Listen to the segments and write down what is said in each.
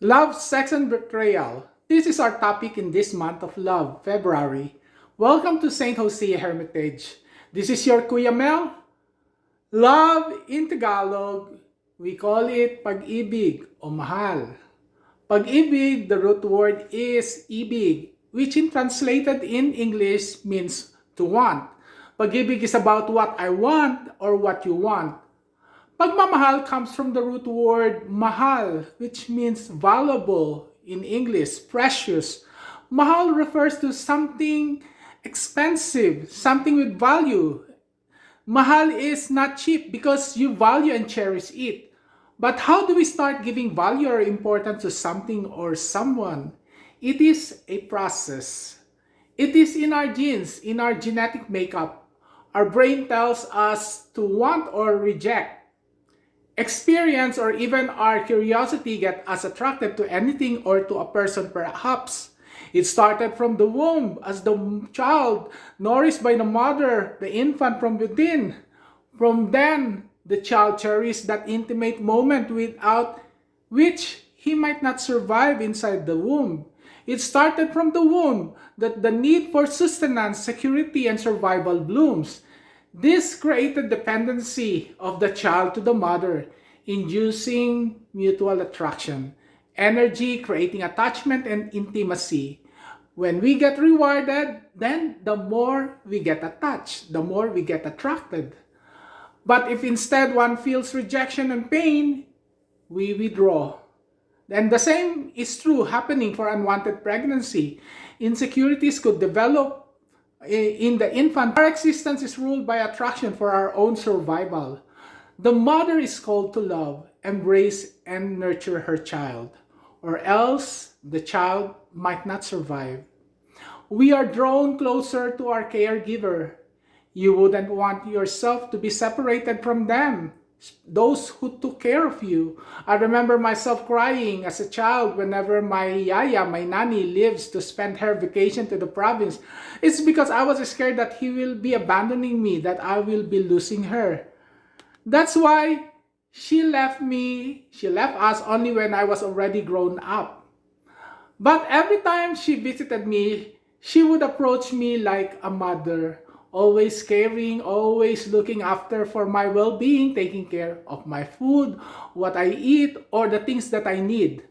Love, sex, and betrayal. This is our topic in this month of love, February. Welcome to St. Jose Hermitage. This is your Kuya Mel. Love in Tagalog, we call it pag-ibig o mahal. Pag-ibig, the root word is ibig, which in translated in English means to want. Pag-ibig is about what I want or what you want. Pagmamahal comes from the root word mahal, which means valuable in English, precious. Mahal refers to something expensive, something with value. Mahal is not cheap because you value and cherish it. But how do we start giving value or importance to something or someone? It is a process. It is in our genes, in our genetic makeup. Our brain tells us to want or reject. Experience or even our curiosity get us attracted to anything or to a person perhaps. It started from the womb as the child nourished by the mother, the infant from within. From then, the child cherished that intimate moment without which he might not survive inside the womb. It started from the womb that the need for sustenance, security, and survival blooms. This created dependency of the child to the mother, inducing mutual attraction, energy, creating attachment and intimacy. When we get rewarded, then the more we get attached, the more we get attracted. But if instead one feels rejection and pain, we withdraw. And the same is true happening for unwanted pregnancy. Insecurities could develop in the infant. Our existence is ruled by attraction for our own survival. The mother is called to love, embrace, and nurture her child, or else the child might not survive. We are drawn closer to our caregiver. You wouldn't want yourself to be separated from them, those who took care of you. I remember myself crying as a child whenever my yaya, my nanny, leaves to spend her vacation to the province. It's because I was scared that he will be abandoning me, that I will be losing her. That's why she left us only when I was already grown up. But every time she visited me, she would approach me like a mother, always caring, always looking after for my well-being, taking care of my food, what I eat, or the things that I need.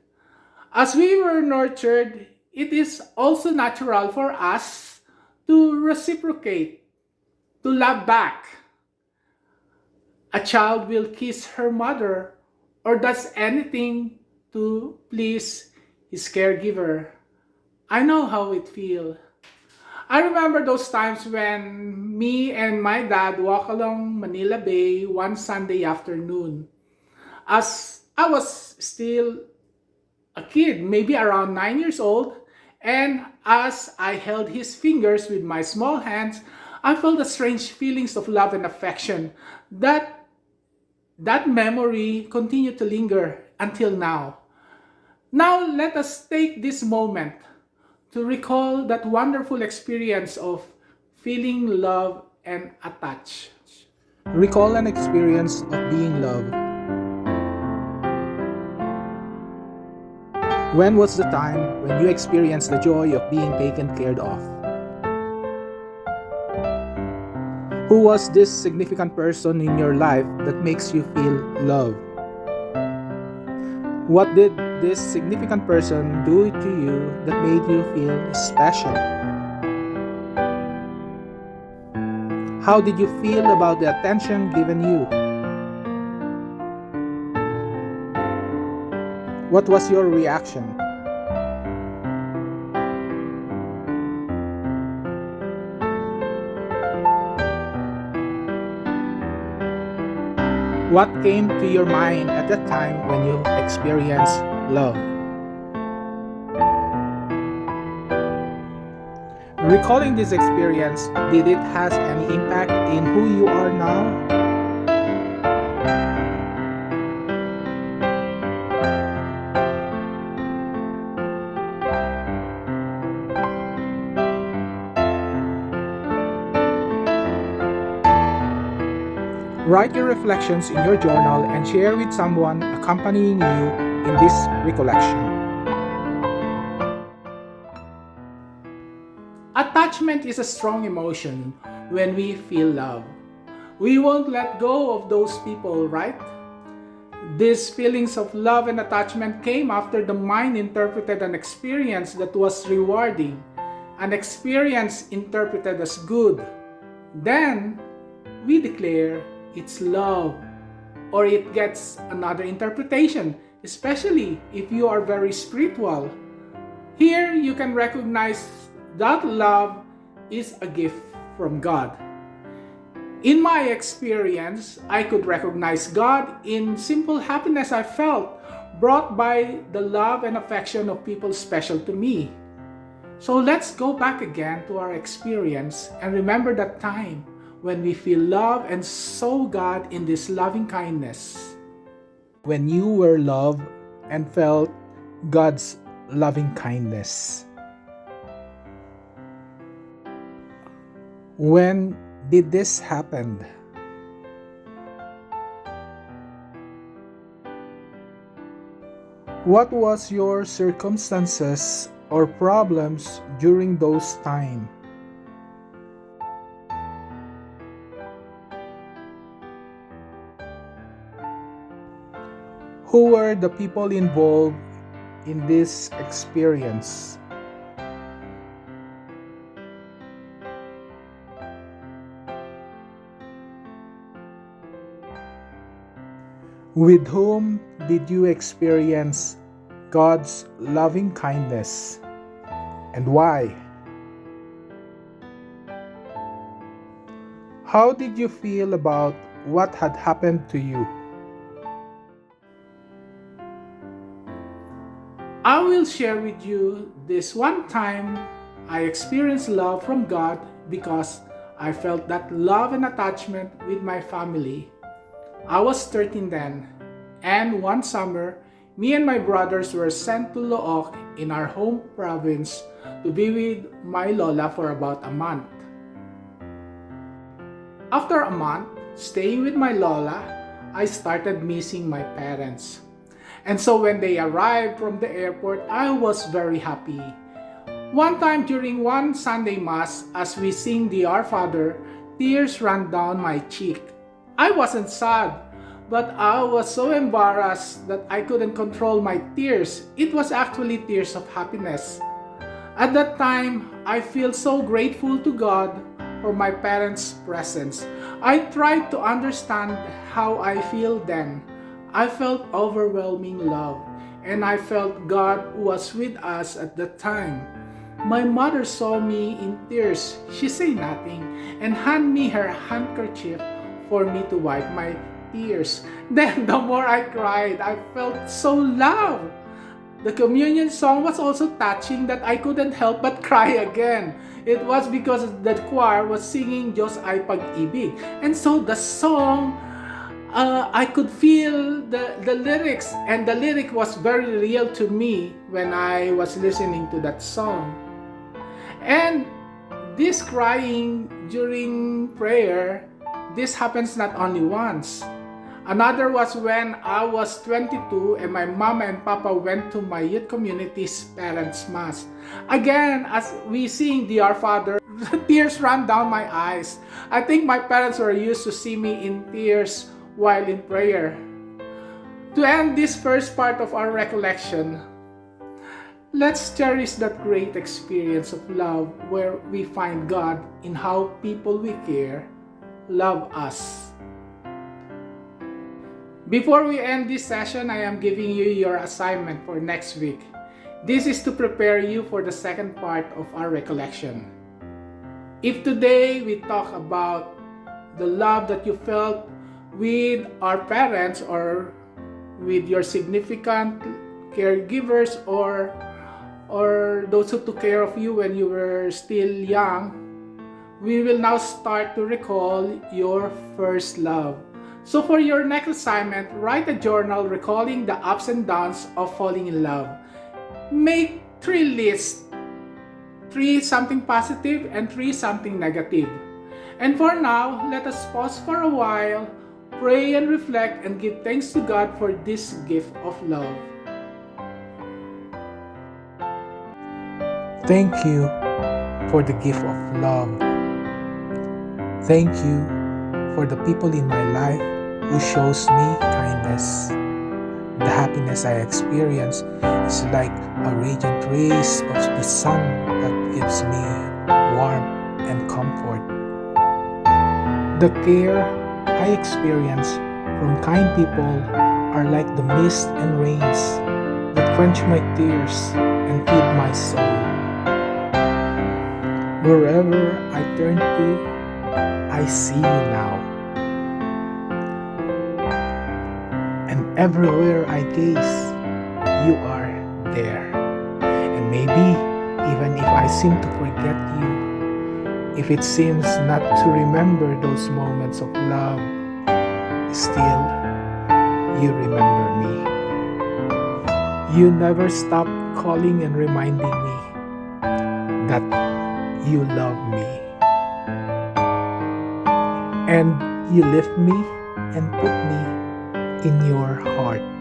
As we were nurtured, it is also natural for us to reciprocate, to love back. A child will kiss her mother or does anything to please his caregiver. I know how it feels. I remember those times when me and my dad walk along Manila Bay one Sunday afternoon. As I was still a kid, maybe around 9 years old, and as I held his fingers with my small hands, I felt the strange feelings of love and affection. That memory continued to linger until now. Now let us take this moment to recall that wonderful experience of feeling love and attached. Recall an experience of being loved. When was the time when you experienced the joy of being taken care of? Who was this significant person in your life that makes you feel love? What did this significant person do to you that made you feel special? How did you feel about the attention given you? What was your reaction? What came to your mind at that time when you experienced love? Recalling this experience, did it has any impact in who you are now? Write your reflections in your journal and share with someone accompanying you in this recollection. Attachment is a strong emotion when we feel love. We won't let go of those people, right? These feelings of love and attachment came after the mind interpreted an experience that was rewarding, an experience interpreted as good. Then, we declare it's love, or it gets another interpretation, especially if you are very spiritual. Here, you can recognize that love is a gift from God. In my experience, I could recognize God in simple happiness I felt, brought by the love and affection of people special to me. So let's go back again to our experience and remember that time when we feel love and saw God in this loving kindness. When you were loved and felt God's loving kindness. When did this happen? What was your circumstances or problems during those times? Who were the people involved in this experience? With whom did you experience God's loving kindness, and why? How did you feel about what had happened to you? I will share with you this one time I experienced love from God because I felt that love and attachment with my family. I was 13 then, and one summer, me and my brothers were sent to Look in our home province to be with my Lola for about a month. After a month, staying with my Lola, I started missing my parents. And so when they arrived from the airport, I was very happy. One time during one Sunday Mass, as we sing the Our Father, tears ran down my cheek. I wasn't sad, but I was so embarrassed that I couldn't control my tears. It was actually tears of happiness. At that time, I feel so grateful to God for my parents' presence. I tried to understand how I feel then. I felt overwhelming love, and I felt God was with us at that time. My mother saw me in tears. She said nothing and handed me her handkerchief for me to wipe my tears. Then the more I cried, I felt so loved. The communion song was also touching that I couldn't help but cry again. It was because the choir was singing Diyos ay pag-ibig. And so the song, I could feel the lyrics, and the lyric was very real to me when I was listening to that song. And this crying during prayer, this happens not only once. Another was when I was 22 and my mama and papa went to my youth community's parents' mass. Again, as we sing the Our Father, tears ran down my eyes. I think my parents were used to see me in tears while in prayer. To end this first part of our recollection, let's cherish that great experience of love where we find God in how people we care love us. Before we end this session, I am giving you your assignment for next week. This is to prepare you for the second part of our recollection. If today we talk about the love that you felt with our parents or with your significant caregivers or those who took care of you when you were still young, we will now start to recall your first love. So for your next assignment, write a journal recalling the ups and downs of falling in love. Make 3 lists, 3 something positive and 3 something negative. And for now, let us pause for a while, pray and reflect and give thanks to God for this gift of love. Thank you for the gift of love. Thank you for the people in my life who shows me kindness. The happiness I experience is like a radiant rays of the sun that gives me warmth and comfort. The care I experience from kind people are like the mist and rains that quench my tears and feed my soul. Wherever I turn to, I see you now. And everywhere I gaze, you are there. And maybe even if I seem to forget you, if it seems not to remember those moments of love, still you remember me. You never stop calling and reminding me that you love me. And you lift me and put me in your heart.